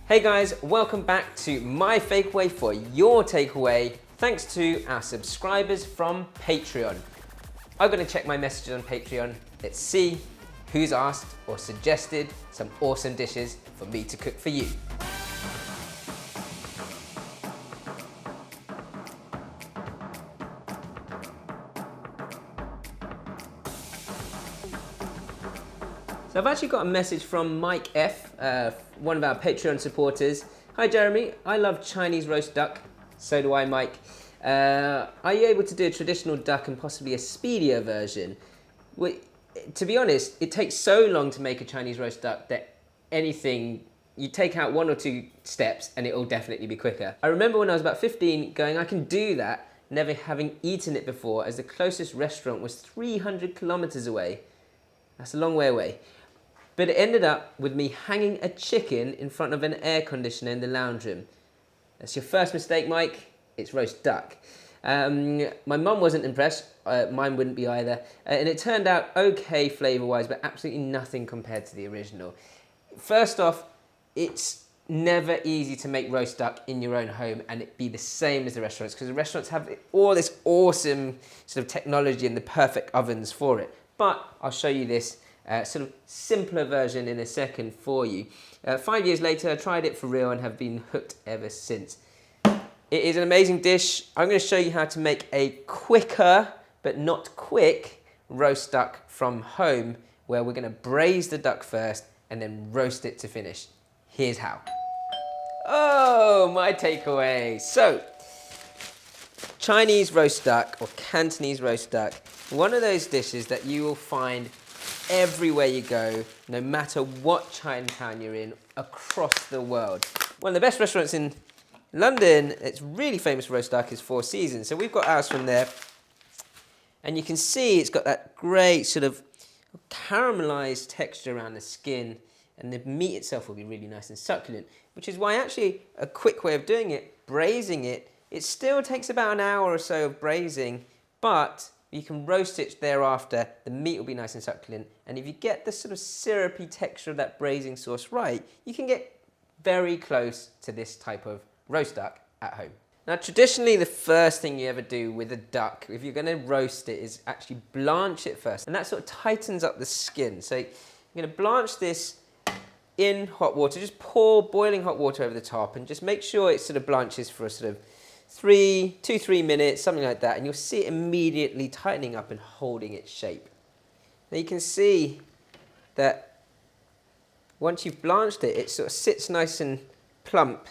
Hey guys, welcome back to my Fakeaway for your takeaway, thanks to our subscribers from Patreon. I'm going to check my messages on Patreon. Let's see who's asked or suggested some awesome dishes for me to cook for you. So I've actually got a message from Mike F, one of our Patreon supporters. Hi Jeremy, I love Chinese roast duck. So do I, Mike. Are you able to do a traditional duck and possibly a speedier version? Well, to be honest, it takes so long to make a Chinese roast duck that anything, you take out 1 or 2 steps and it will definitely be quicker. I remember when I was about 15 going, I can do that, never having eaten it before, as the closest restaurant was 300 kilometers away. That's a long way away. But it ended up with me hanging a chicken in front of an air conditioner in the lounge room. That's your first mistake, Mike. It's roast duck. My mum wasn't impressed. Mine wouldn't be either. And it turned out okay flavour-wise, but absolutely nothing compared to the original. First off, it's never easy to make roast duck in your own home and it be the same as the restaurants, because the restaurants have all this awesome sort of technology and the perfect ovens for it. But I'll show you this sort of simpler version in a second for you. 5 years later, I tried it for real and have been hooked ever since. It is an amazing dish. I'm going to show you how to make a quicker, but not quick, roast duck from home, where we're going to braise the duck first and then roast it to finish. Here's how. Oh, my takeaway. So, Chinese roast duck or Cantonese roast duck, one of those dishes that you will find everywhere you go, no matter what Chinatown you're in, across the world. One of the best restaurants in London, it's really famous for roast duck, is Four Seasons. So we've got ours from there. And you can see it's got that great sort of caramelized texture around the skin, and the meat itself will be really nice and succulent, which is why actually a quick way of doing it, braising it, it still takes about an hour or so of braising, but you can roast it thereafter, the meat will be nice and succulent, and if you get the sort of syrupy texture of that braising sauce right, you can get very close to this type of roast duck at home. Now traditionally the first thing you ever do with a duck, if you're going to roast it, is actually blanch it first, and that sort of tightens up the skin. So you're going to blanch this in hot water, just pour boiling hot water over the top and just make sure it sort of blanches for a sort of 2-3 minutes, something like that, and you'll see it immediately tightening up and holding its shape. Now you can see that once you've blanched it, it sort of sits nice and plump.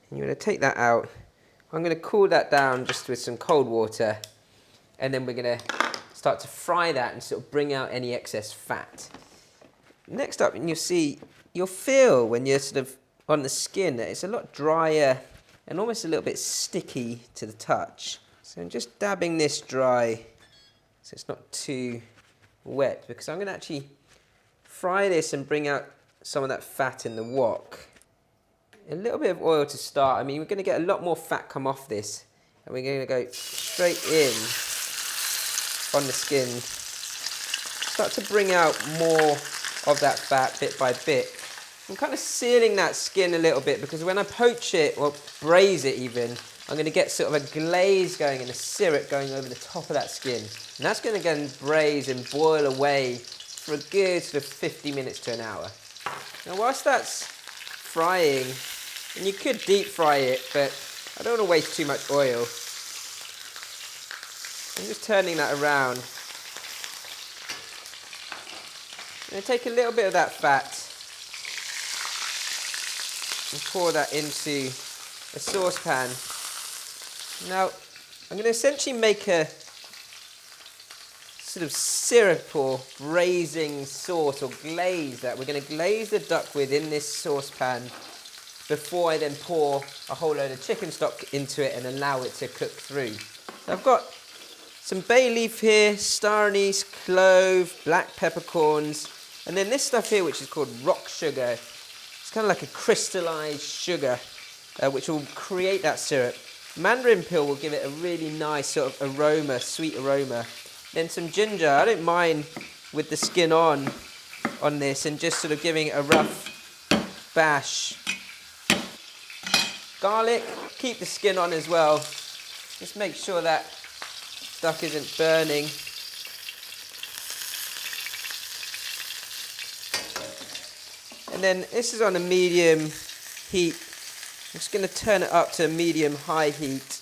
And you're going to take that out. I'm going to cool that down just with some cold water, and then we're going to start to fry that and sort of bring out any excess fat. Next up, and you'll feel when you're sort of on the skin that it's a lot drier and almost a little bit sticky to the touch. So I'm just dabbing this dry so it's not too wet, because I'm going to actually fry this and bring out some of that fat in the wok. A little bit of oil to start. I mean, we're going to get a lot more fat come off this, and we're going to go straight in on the skin. Start to bring out more of that fat bit by bit. I'm kind of sealing that skin a little bit, because when I poach it, or braise it even, I'm going to get sort of a glaze going and a syrup going over the top of that skin. And that's going to go and braise and boil away for a good sort of 50 minutes to an hour. Now whilst that's frying, and you could deep fry it, but I don't want to waste too much oil. I'm just turning that around. I'm going to take a little bit of that fat and pour that into a saucepan. Now, I'm going to essentially make a sort of syrup or braising sauce or glaze that we're going to glaze the duck with in this saucepan before I then pour a whole load of chicken stock into it and allow it to cook through. So I've got some bay leaf here, star anise, clove, black peppercorns, and then this stuff here which is called rock sugar. It's kind of like a crystallized sugar, which will create that syrup. Mandarin peel will give it a really nice sort of aroma, sweet aroma. Then some ginger. I don't mind with the skin on this, and just sort of giving it a rough bash Garlic, keep the skin on as well. Just make sure that duck isn't burning. And then this is on a medium heat. I'm just going to turn it up to a medium-high heat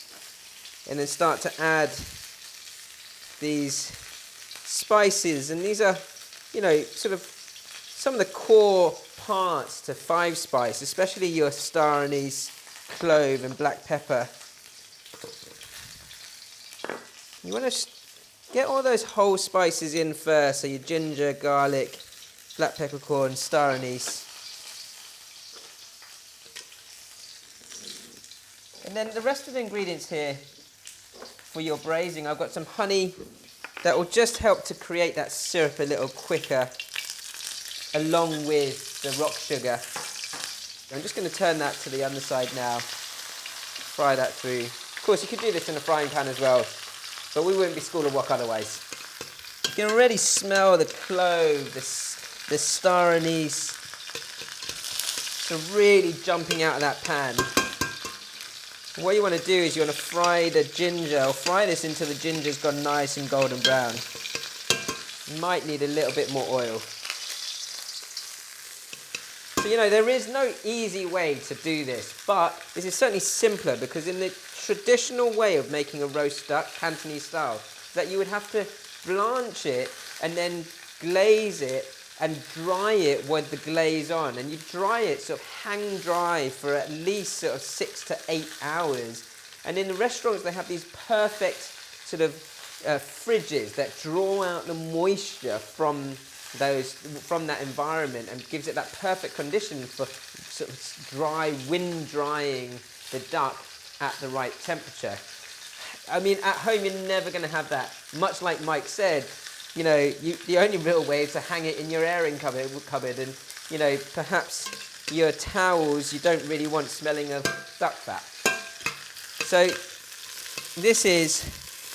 and then start to add these spices. And these are, you know, sort of some of the core parts to 5-spice, especially your star anise, clove and black pepper. You want to get all those whole spices in first, so your ginger, garlic, black peppercorn, star anise. And then the rest of the ingredients here for your braising, I've got some honey that will just help to create that syrup a little quicker, along with the rock sugar. I'm just going to turn that to the underside now, fry that through. Of course, you could do this in a frying pan as well, but we wouldn't be School of Wok otherwise. You can already smell the clove, the star anise, so really jumping out of that pan. What you want to do is you want to fry the ginger, or fry this until the ginger's gone nice and golden brown. You might need a little bit more oil. So, you know, there is no easy way to do this, but this is certainly simpler, because in the traditional way of making a roast duck, Cantonese style, that you would have to blanch it and then glaze it and dry it with the glaze on. And you dry it, sort of hang dry for at least sort of 6 to 8 hours. And in the restaurants, they have these perfect sort of fridges that draw out the moisture from that environment and gives it that perfect condition for sort of wind drying the duck at the right temperature. I mean, at home you're never going to have that. Much like Mike said, you know, the only real way is to hang it in your airing cupboard, and, you know, perhaps your towels you don't really want smelling of duck fat. So this is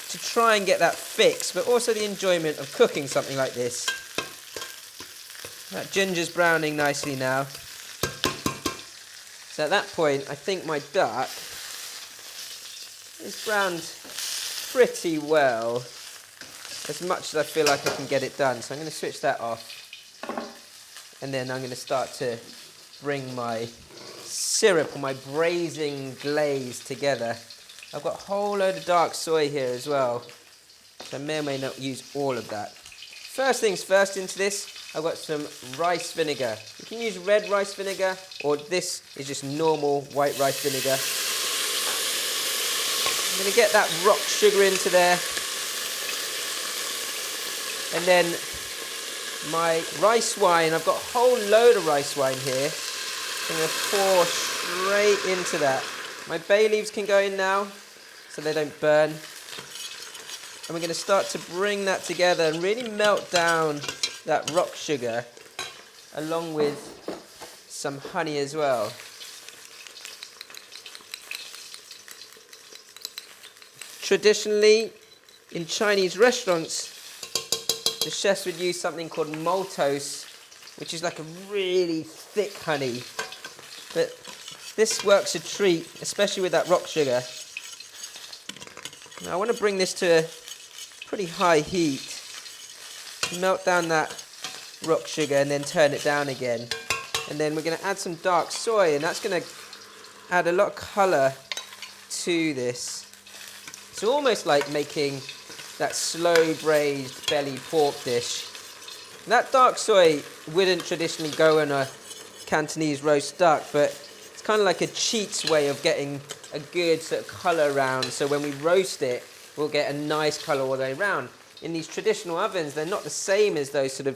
to try and get that fix, but also the enjoyment of cooking something like this. That ginger's browning nicely now. So at that point, I think my duck is browned pretty well, as much as I feel like I can get it done. So I'm going to switch that off, and then I'm going to start to bring my syrup or my braising glaze together. I've got a whole load of dark soy here as well, so I may or may not use all of that. First things first, into this I've got some rice vinegar. You can use red rice vinegar, or this is just normal white rice vinegar. I'm going to get that rock sugar into there. And then my rice wine, I've got a whole load of rice wine here. I'm going to pour straight into that. My bay leaves can go in now, so they don't burn. And we're going to start to bring that together and really melt down that rock sugar, along with some honey as well. Traditionally, in Chinese restaurants, the chefs would use something called maltose, which is like a really thick honey. But this works a treat, especially with that rock sugar. Now I want to bring this to a pretty high heat. Melt down that rock sugar and then turn it down again. And then we're going to add some dark soy, and that's going to add a lot of colour to this. It's almost like making that slow braised belly pork dish. That dark soy wouldn't traditionally go in a Cantonese roast duck, but it's kind of like a cheat's way of getting a good sort of colour round, so when we roast it, we'll get a nice colour all the way around. In these traditional ovens, they're not the same as those sort of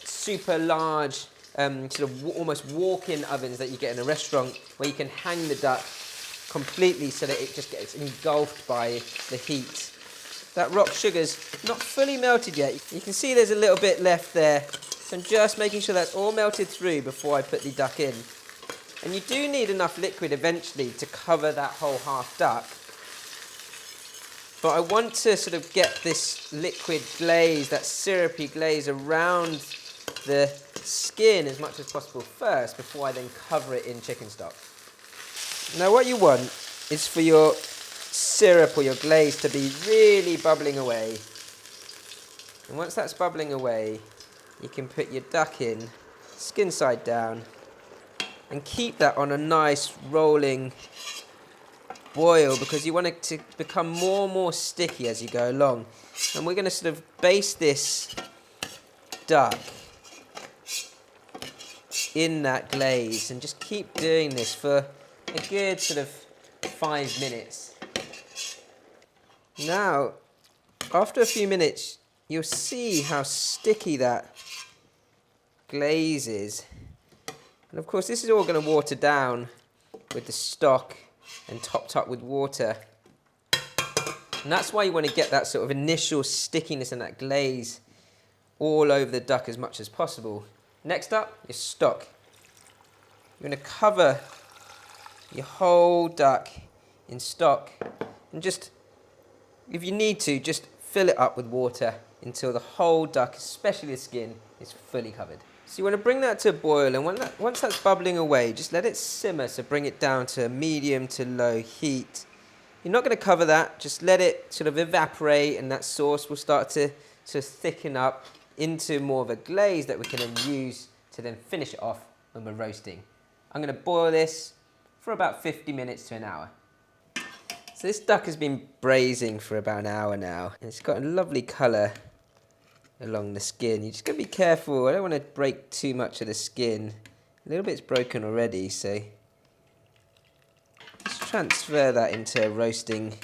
super large, sort of almost walk-in ovens that you get in a restaurant, where you can hang the duck completely so that it just gets engulfed by the heat. That rock sugar's not fully melted yet. You can see there's a little bit left there, so I'm just making sure that's all melted through before I put the duck in. And you do need enough liquid eventually to cover that whole half duck. But I want to sort of get this liquid glaze, that syrupy glaze, around the skin as much as possible first, before I then cover it in chicken stock. Now what you want is for your syrup or your glaze to be really bubbling away. And once that's bubbling away, you can put your duck in, skin side down, and keep that on a nice rolling boil because you want it to become more and more sticky as you go along. And we're going to sort of baste this duck in that glaze and just keep doing this for a good sort of 5 minutes. Now, after a few minutes, you'll see how sticky that glaze is. And of course, this is all going to water down with the stock and topped up with water. And that's why you want to get that sort of initial stickiness and that glaze all over the duck as much as possible. Next up, your stock. You're going to cover your whole duck in stock and just, if you need to, just fill it up with water until the whole duck, especially the skin, is fully covered. So you want to bring that to a boil, and once that's bubbling away, just let it simmer, so bring it down to medium to low heat. You're not going to cover that, just let it sort of evaporate, and that sauce will start to thicken up into more of a glaze that we can then use to then finish it off when we're roasting. I'm going to boil this for about 50 minutes to an hour. So this duck has been braising for about an hour now, and it's got a lovely colour along the skin. You just got to be careful. I don't want to break too much of the skin. A little bit's broken already, so let's transfer that into a roasting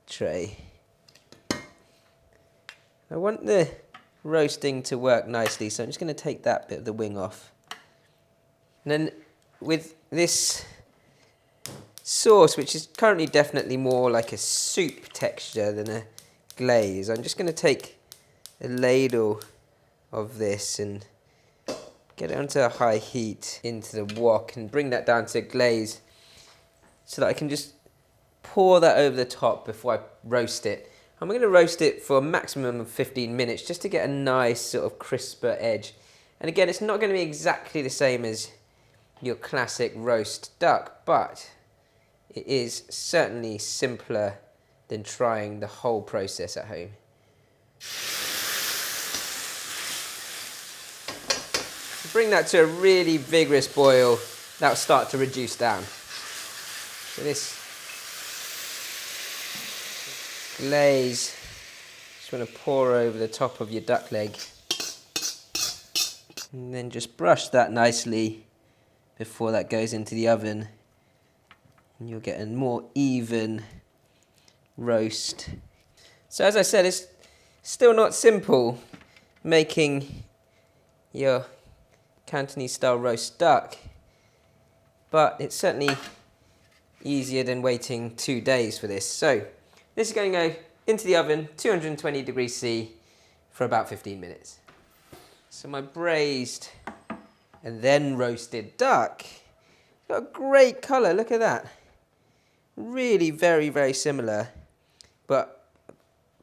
tray. I want the roasting to work nicely, so I'm just going to take that bit of the wing off. And then with this sauce, which is currently definitely more like a soup texture than a glaze, I'm just going to take a ladle of this and get it onto a high heat into the wok and bring that down to a glaze so that I can just pour that over the top before I roast it. I'm going to roast it for a maximum of 15 minutes just to get a nice sort of crisper edge. And again, it's not going to be exactly the same as your classic roast duck, but it is certainly simpler than trying the whole process at home. Bring that to a really vigorous boil. That'll start to reduce down. So this glaze, just want to pour over the top of your duck leg. And then just brush that nicely before that goes into the oven. And you'll get a more even roast. So as I said, it's still not simple making your Cantonese style roast duck, but it's certainly easier than waiting 2 days for this. So this is going to go into the oven, 220 degrees C, for about 15 minutes. So my braised and then roasted duck got a great colour. Look at that. Really very, very similar, but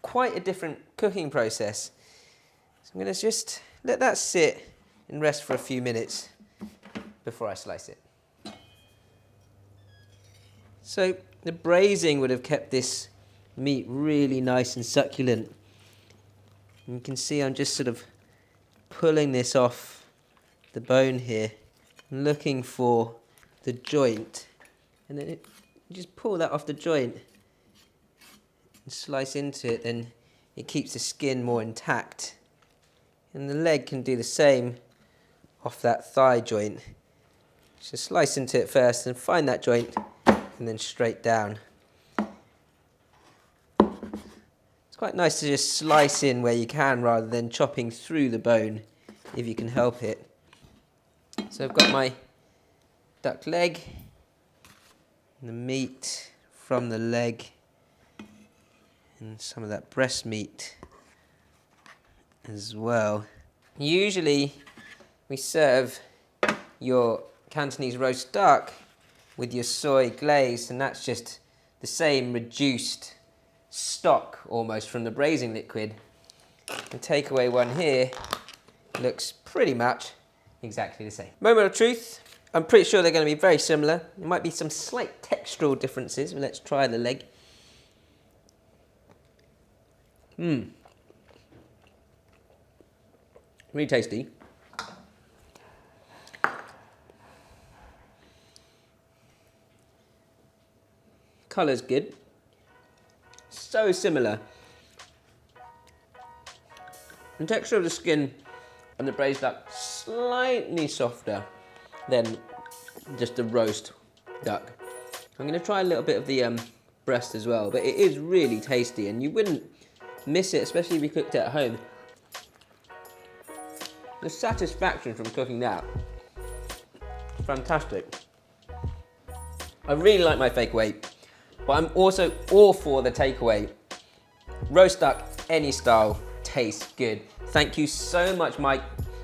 quite a different cooking process. So I'm going to just let that sit and rest for a few minutes before I slice it. So the braising would have kept this meat really nice and succulent. And you can see I'm just sort of pulling this off the bone here, looking for the joint, and then you just pull that off the joint and slice into it, and it keeps the skin more intact. And the leg can do the same off that thigh joint. So slice into it first and find that joint, and then straight down. It's quite nice to just slice in where you can rather than chopping through the bone if you can help it. So I've got my duck leg, and the meat from the leg, and some of that breast meat as well. Usually we serve your Cantonese roast duck with your soy glaze, and that's just the same reduced stock almost from the braising liquid. The takeaway one here looks pretty much exactly the same. Moment of truth. I'm pretty sure they're going to be very similar. There might be some slight textural differences. Let's try the leg. Really tasty. Colour's good. So similar. The texture of the skin on the braised duck slightly softer than just the roast duck. I'm going to try a little bit of the breast as well, but it is really tasty and you wouldn't miss it, especially if you cooked it at home. The satisfaction from cooking that, fantastic. I really like my Fakeaway, but I'm also all for the takeaway. Roast duck, any style, tastes good. Thank you so much, Mike,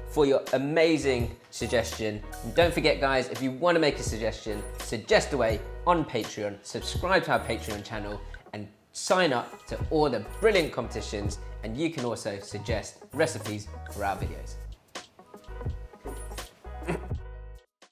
for your amazing suggestion. And don't forget, guys, if you want to make a suggestion, suggest away on Patreon, subscribe to our Patreon channel, and sign up to all the brilliant competitions. And you can also suggest recipes for our videos.